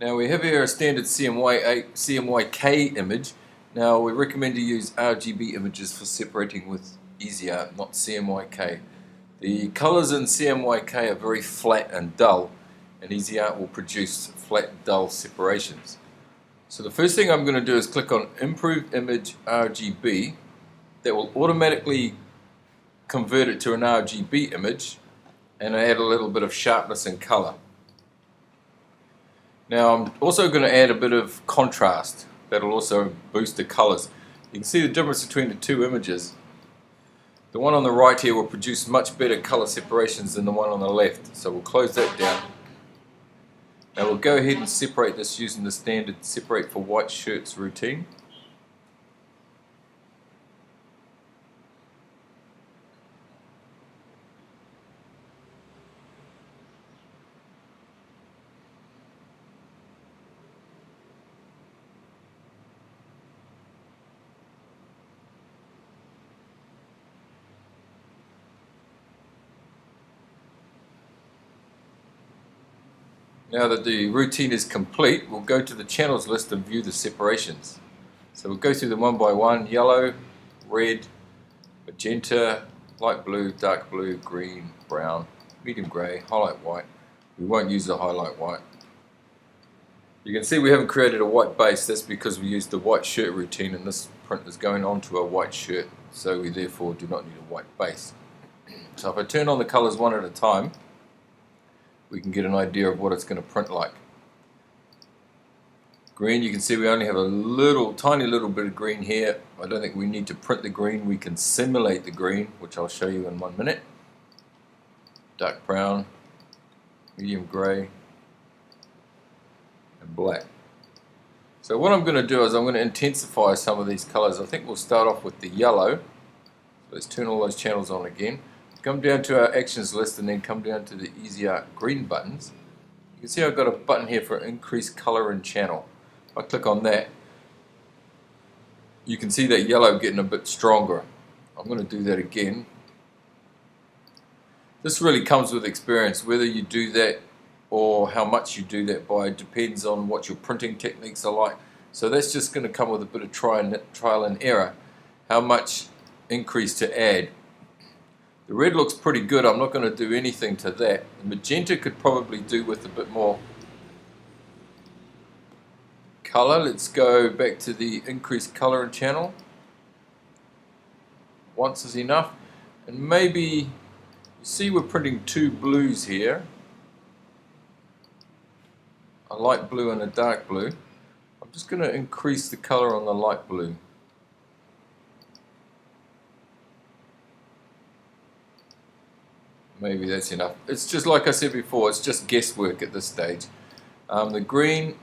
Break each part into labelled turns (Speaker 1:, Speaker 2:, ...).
Speaker 1: Now we have here a standard CMYK image. Now we recommend to use RGB images for separating with EasyArt, not CMYK. The colors in CMYK are very flat and dull, and EasyArt will produce flat, dull separations. So the first thing I'm going to do is click on Improve Image RGB. That will automatically convert it to an RGB image and add a little bit of sharpness and color. Now I'm also going to add a bit of contrast. That'll also boost the colors. You can see the difference between the two images. The one on the right here will produce much better color separations than the one on the left. So we'll close that down. Now we'll go ahead and separate this using the standard separate for white shirts routine. Now that the routine is complete, we'll go to the channels list and view the separations. So we'll go through them one by one: yellow, red, magenta, light blue, dark blue, green, brown, medium grey, highlight white. We won't use the highlight white. You can see we haven't created a white base. That's because we used the white shirt routine, and this print is going onto a white shirt, so we therefore do not need a white base. So if I turn on the colours one at a time, we can get an idea of what it's going to print like. Green, you can see we only have a tiny little bit of green here. I don't think we need to print the green. We can simulate the green, which I'll show you in 1 minute. Dark brown, medium grey, and black. So what I'm going to do is I'm going to intensify some of these colours. I think we'll start off with the yellow. Let's turn all those channels on again. Come down to our actions list and then come down to the EasyArt green buttons. You can see I've got a button here for increase color and channel. If I click on that, you can see that yellow getting a bit stronger. I'm going to do that again. This really comes with experience. Whether you do that or how much you do that by depends on what your printing techniques are like. So that's just going to come with a bit of trial and error. How much increase to add. The red looks pretty good. I'm not going to do anything to that. The magenta could probably do with a bit more color. Let's go back to the increased color and channel. Once is enough. And maybe, you see we're printing two blues here. A light blue and a dark blue. I'm just going to increase the color on the light blue. Maybe that's enough. It's just like I said before, it's just guesswork at this stage. The green,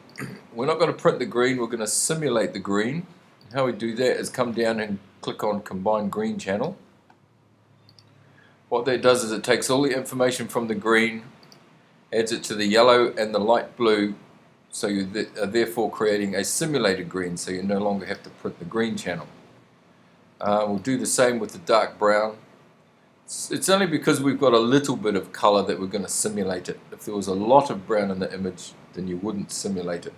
Speaker 1: we're not going to print the green, we're going to simulate the green. How we do that is come down and click on Combine Green Channel. What that does is it takes all the information from the green, adds it to the yellow and the light blue, so you are therefore creating a simulated green, so you no longer have to print the green channel. We'll do the same with the dark brown. It's only because we've got a little bit of color that we're going to simulate it. If there was a lot of brown in the image, then you wouldn't simulate it.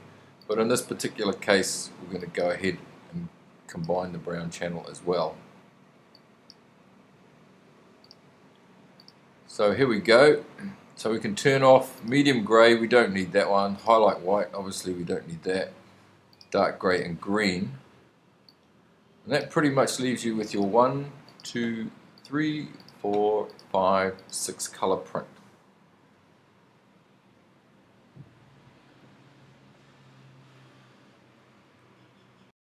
Speaker 1: But in this particular case, we're going to go ahead and combine the brown channel as well. So here we go. So we can turn off medium grey, we don't need that one. Highlight white, obviously we don't need that. Dark grey and green. And that pretty much leaves you with your 1, 2, 3, 4, 5, 6 color print.